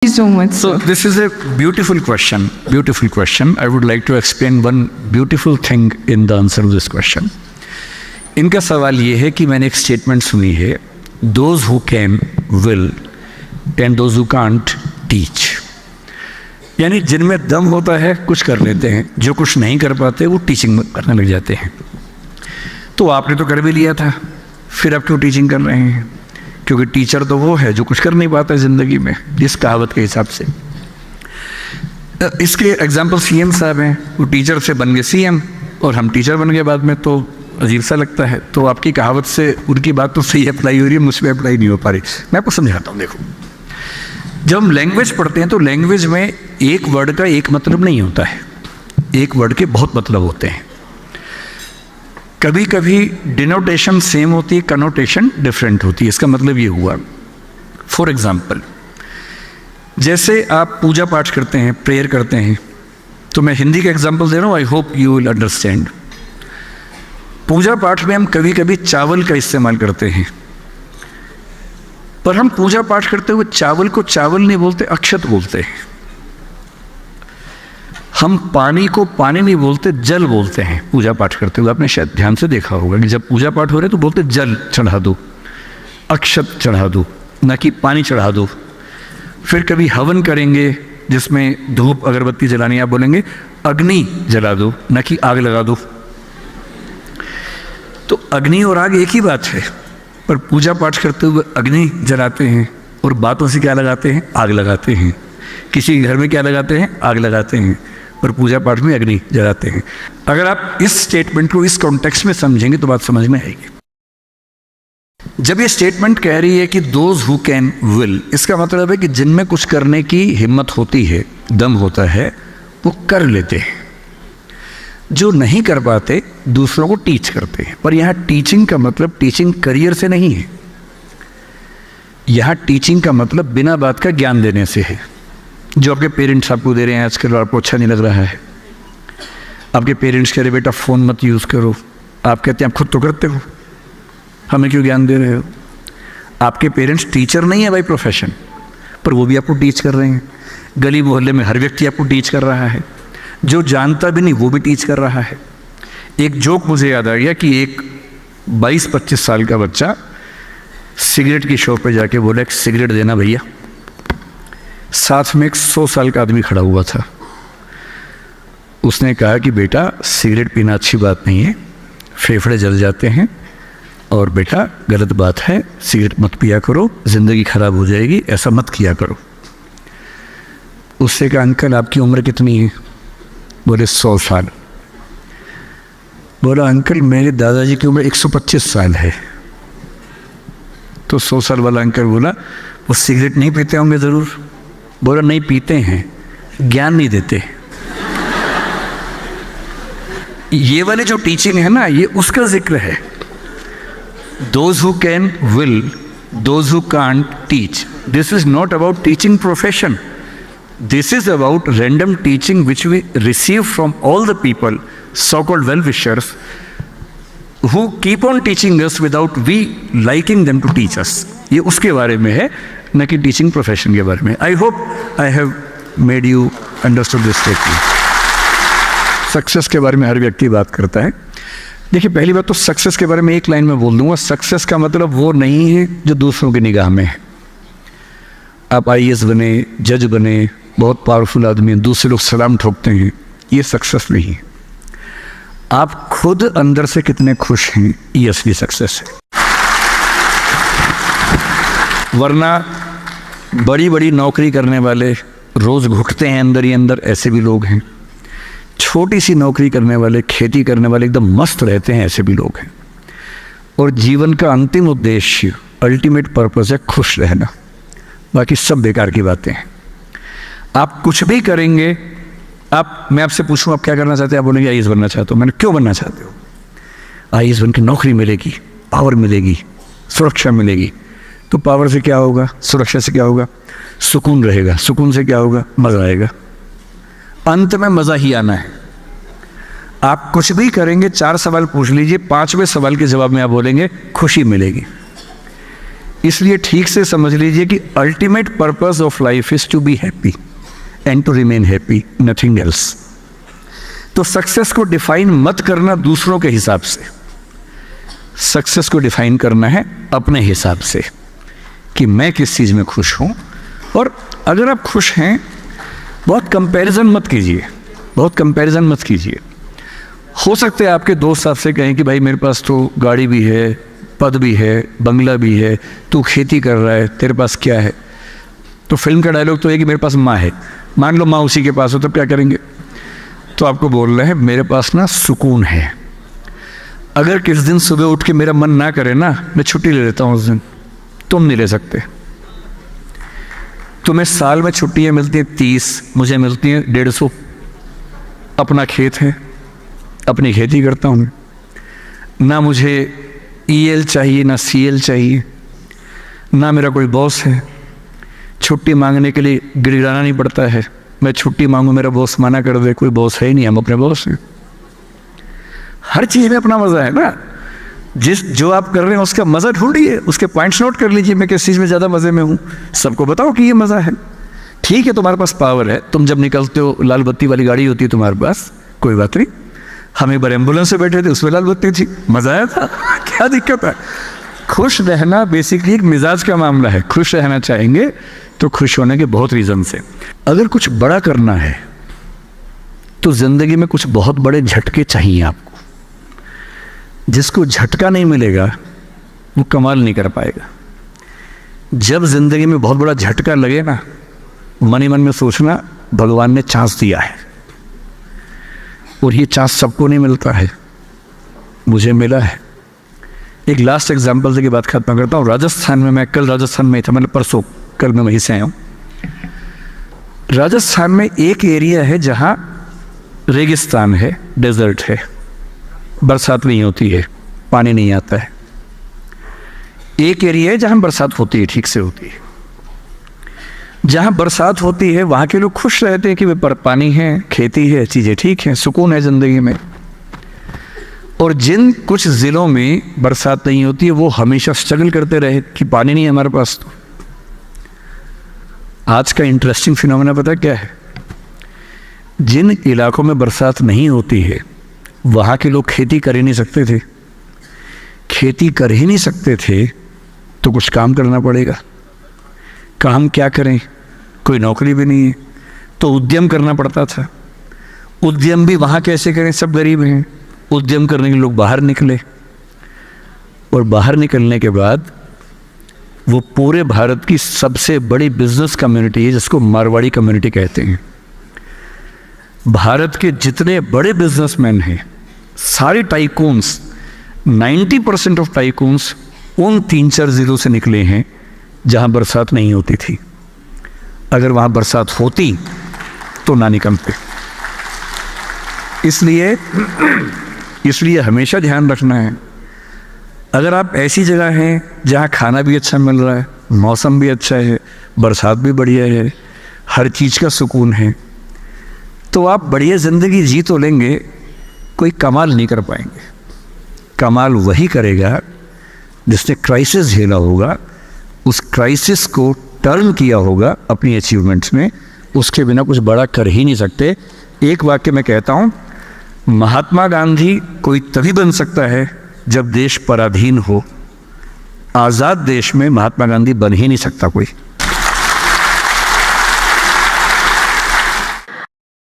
you so much. So this is a beautiful question. Beautiful question. I would like to explain one beautiful thing in the answer to this question. इनका सवाल ये है कि मैंने एक statement सुनी है, those who can will and those who can't teach. यानी जिनमें दम होता है कुछ कर लेते हैं, जो कुछ नहीं कर पाते वो टीचिंग करने लग जाते हैं। तो आपने तो कर भी लिया था, फिर आप क्यों टीचिंग कर रहे हैं? क्योंकि टीचर तो वो है जो कुछ कर नहीं पाता है ज़िंदगी में, जिस कहावत के हिसाब से। इसके एग्जाम्पल सीएम साहब हैं, वो टीचर से बन गए सीएम और हम टीचर बन गए बाद में, तो अजीब सा लगता है। तो आपकी कहावत से उनकी बात तो सही अप्लाई हो रही है, मुझ पर अप्लाई नहीं हो पा रही। मैं आपको समझाता हूँ। देखो, जब हम लैंग्वेज पढ़ते हैं तो लैंग्वेज में एक वर्ड का एक मतलब नहीं होता है, एक वर्ड के बहुत मतलब होते हैं। कभी कभी डिनोटेशन सेम होती है, कनोटेशन डिफरेंट होती है। इसका मतलब ये हुआ, फॉर एग्जाम्पल, जैसे आप पूजा पाठ करते हैं, प्रेयर करते हैं, तो मैं हिंदी का एग्जाम्पल दे रहा हूँ, I hope you will understand. पूजा पाठ में हम कभी कभी चावल का इस्तेमाल करते हैं, पर हम पूजा पाठ करते हुए चावल को चावल नहीं बोलते, अक्षत बोलते हैं। हम पानी को पानी नहीं बोलते, जल बोलते हैं पूजा पाठ करते हुए। आपने शायद ध्यान से देखा होगा कि जब पूजा पाठ हो रहे तो बोलते जल चढ़ा दो, अक्षत चढ़ा दो, न कि पानी चढ़ा दो। फिर कभी हवन करेंगे जिसमें धूप अगरबत्ती जलानी, आप बोलेंगे अग्नि जला दो, न कि आग लगा दो। तो अग्नि और आग एक ही बात है, पर पूजा पाठ करते हुए अग्नि जलाते हैं और बातों से क्या लगाते हैं? आग लगाते हैं। किसी के घर में क्या लगाते हैं? आग लगाते हैं, और पूजा पाठ में अग्नि जलाते हैं। अगर आप इस स्टेटमेंट को इस कॉन्टेक्स्ट में समझेंगे तो बात समझ में आएगी। जब ये स्टेटमेंट कह रही है कि दोज हु कैन विल, इसका मतलब है कि जिनमें कुछ करने की हिम्मत होती है, दम होता है, वो कर लेते हैं। जो नहीं कर पाते दूसरों को टीच करते हैं। पर यहाँ टीचिंग का मतलब टीचिंग करियर से नहीं है, यहाँ टीचिंग का मतलब बिना बात का ज्ञान देने से है। जो आपके पेरेंट्स आपको दे रहे हैं आजकल और आपको अच्छा नहीं लग रहा है, आपके पेरेंट्स कह रहे बेटा फ़ोन मत यूज़ करो, आप कहते हैं आप खुद तो करते हो, हमें क्यों ज्ञान दे रहे हो? आपके पेरेंट्स टीचर नहीं है बाई प्रोफेशन, पर वो भी आपको टीच कर रहे हैं। गली मोहल्ले में हर व्यक्ति आपको टीच कर रहा है, जो जानता भी नहीं वो भी टीच कर रहा है। एक जोक मुझे याद आ गया कि एक 22-25 साल का बच्चा सिगरेट की शॉप पे जाके बोला एक सिगरेट देना भैया। साथ में एक 100 साल का आदमी खड़ा हुआ था। उसने कहा कि बेटा सिगरेट पीना अच्छी बात नहीं है, फेफड़े जल जाते हैं, और बेटा गलत बात है, सिगरेट मत पिया करो, ज़िंदगी खराब हो जाएगी, ऐसा मत किया करो। उससे कहा अंकल आपकी उम्र कितनी है? बोले 100 साल। बोला अंकल मेरे दादाजी की उम्र 125 साल है। तो 100 साल वाला अंकल बोला वो सिगरेट नहीं पीते होंगे ज़रूर? बोला नहीं पीते हैं, ज्ञान नहीं देते। ये वाली जो टीचिंग है ना, ये उसका जिक्र है। Those who can will, those who can't teach. This is not about teaching profession, this is about random teaching which we receive from all the people, so called well wishers, who keep on teaching us without we liking them to teach us। ये उसके बारे में है, न कि teaching profession के बारे में। I hope I have made you understood this statement. Success के बारे में हर व्यक्ति बात करता है। देखिए, पहली बात तो सक्सेस के बारे में एक लाइन में बोल दूंगा, सक्सेस का मतलब वो नहीं है जो दूसरों की निगाह में है। आप IAS बने, जज बने, बहुत पावरफुल आदमी हैं, दूसरे लोग सलाम ठोकते हैं, ये सक्सेस नहीं है। आप खुद अंदर से कितने खुश हैं, ये असली सक्सेस है। वरना बड़ी बड़ी नौकरी करने वाले रोज़ घुटते हैं अंदर ही अंदर, ऐसे भी लोग हैं। छोटी सी नौकरी करने वाले, खेती करने वाले एकदम मस्त रहते हैं, ऐसे भी लोग हैं। और जीवन का अंतिम उद्देश्य, अल्टीमेट पर्पस है खुश रहना, बाकी सब बेकार की बातें हैं। आप कुछ भी करेंगे, मैं आपसे पूछूं आप क्या करना चाहते हैं, आप बोलेंगे IAS बनना चाहते हो। मैंने क्यों बनना चाहते हो? IAS बन के नौकरी मिलेगी, पावर मिलेगी, सुरक्षा मिलेगी। तो पावर से क्या होगा, सुरक्षा से क्या होगा? सुकून रहेगा। सुकून से क्या होगा? मज़ा आएगा। अंत में मज़ा ही आना है। आप कुछ भी करेंगे, 4 सवाल पूछ लीजिए, 5वें सवाल के जवाब में आप बोलेंगे खुशी मिलेगी। इसलिए ठीक से समझ लीजिए कि ultimate purpose of life is to be happy and to remain happy, nothing else. तो सक्सेस को डिफाइन मत करना दूसरों के हिसाब से, सक्सेस को डिफाइन करना है अपने हिसाब से कि मैं किस चीज़ में खुश हूँ। और अगर आप खुश हैं, बहुत कंपैरिजन मत कीजिए, बहुत कंपैरिजन मत कीजिए। हो सकता है आपके दोस्त आपसे कहें कि भाई मेरे पास तो गाड़ी भी है, पद भी है, बंगला भी है, तू खेती कर रहा है, तेरे पास क्या है? तो फिल्म का डायलॉग तो है कि मेरे पास माँ है। मान लो माँ उसी के पास हो तो क्या करेंगे? तो आपको बोल रहे हैं मेरे पास ना सुकून है। अगर किस दिन सुबह उठ के मेरा मन ना करे ना, मैं छुट्टी ले लेता हूँ उस दिन। तुम नहीं ले सकते। तुम्हें साल में छुट्टियाँ मिलती हैं 30, मुझे मिलती हैं 150। अपना खेत है, अपनी खेती करता हूँ। ना मुझे EL चाहिए, ना CL चाहिए, ना मेरा कोई बॉस है। छुट्टी मांगने के लिए गिड़गिड़ाना नहीं पड़ता है। मैं छुट्टी मांगूँ, मेरा बॉस मना कर दे, कोई बॉस है ही नहीं, हम अपने बॉस हैं। हर चीज़ में अपना मज़ा है ना। जो आप कर रहे हैं उसका मज़ा ढूंढिए, उसके पॉइंट्स नोट कर लीजिए, मैं किस चीज़ में ज़्यादा मज़े में हूँ। सबको बताओ कि ये मज़ा है। ठीक है, तुम्हारे पास पावर है, तुम जब निकलते हो लाल बत्ती वाली गाड़ी होती है तुम्हारे पास, कोई बात नहीं। हम एक बार एम्बुलेंस से बैठे थे, उसमें लाल बत्ती थी, मज़ा आया था। क्या दिक्कत है? खुश रहना बेसिकली एक मिजाज का मामला है। खुश रहना चाहेंगे तो खुश होने के बहुत रीज़न से। अगर कुछ बड़ा करना है तो ज़िंदगी में कुछ बहुत बड़े झटके चाहिए आपको। जिसको झटका नहीं मिलेगा वो कमाल नहीं कर पाएगा। जब ज़िंदगी में बहुत बड़ा झटका लगे ना, मन ही मन में सोचना भगवान ने चांस दिया है, और ये चांस सबको नहीं मिलता है, मुझे मिला है। एक लास्ट एग्जांपल से की बात खत्म करता हूँ। राजस्थान में, मैं कल राजस्थान में था, मतलब परसों, कल मैं वहीं से आया हूँ। राजस्थान में एक एरिया है जहाँ रेगिस्तान है, डेजर्ट है, बरसात नहीं होती है, पानी नहीं आता है। एक एरिया है जहाँ बरसात होती है, ठीक से होती है। जहाँ बरसात होती है वहाँ के लोग खुश रहते हैं कि वे पानी है, खेती है, चीज़ें ठीक हैं, सुकून है ज़िंदगी में। और जिन कुछ ज़िलों में बरसात नहीं होती है वो हमेशा स्ट्रगल करते रहे कि पानी नहीं है हमारे पास। तो आज का इंटरेस्टिंग फिनोमेना पता क्या है? जिन इलाकों में बरसात नहीं होती है वहाँ के लोग खेती कर ही नहीं सकते थे। खेती कर ही नहीं सकते थे तो कुछ काम करना पड़ेगा। काम क्या करें? कोई नौकरी भी नहीं है, तो उद्यम करना पड़ता था। उद्यम भी वहाँ कैसे करें? सब गरीब हैं। उद्यम करने के लोग बाहर निकले, और बाहर निकलने के बाद वो पूरे भारत की सबसे बड़ी बिजनेस कम्युनिटी है जिसको मारवाड़ी कम्युनिटी कहते हैं। भारत के जितने बड़े बिजनेसमैन हैं, सारे टाइकून्स, 90% ऑफ टाइकून्स उन 3-4 ज़िलों से निकले हैं जहां बरसात नहीं होती थी। अगर वहां बरसात होती तो ना निकलते। इसलिए हमेशा ध्यान रखना है, अगर आप ऐसी जगह हैं जहां खाना भी अच्छा मिल रहा है, मौसम भी अच्छा है, बरसात भी बढ़िया है, हर चीज़ का सुकून है, तो आप बढ़िया ज़िंदगी जी तो लेंगे, कोई कमाल नहीं कर पाएंगे। कमाल वही करेगा जिसने क्राइसिस झेला होगा, उस क्राइसिस को टर्न किया होगा अपनी अचीवमेंट्स में। उसके बिना कुछ बड़ा कर ही नहीं सकते। एक वाक्य मैं कहता हूँ, महात्मा गांधी कोई तभी बन सकता है जब देश पराधीन हो। आज़ाद देश में महात्मा गांधी बन ही नहीं सकता कोई।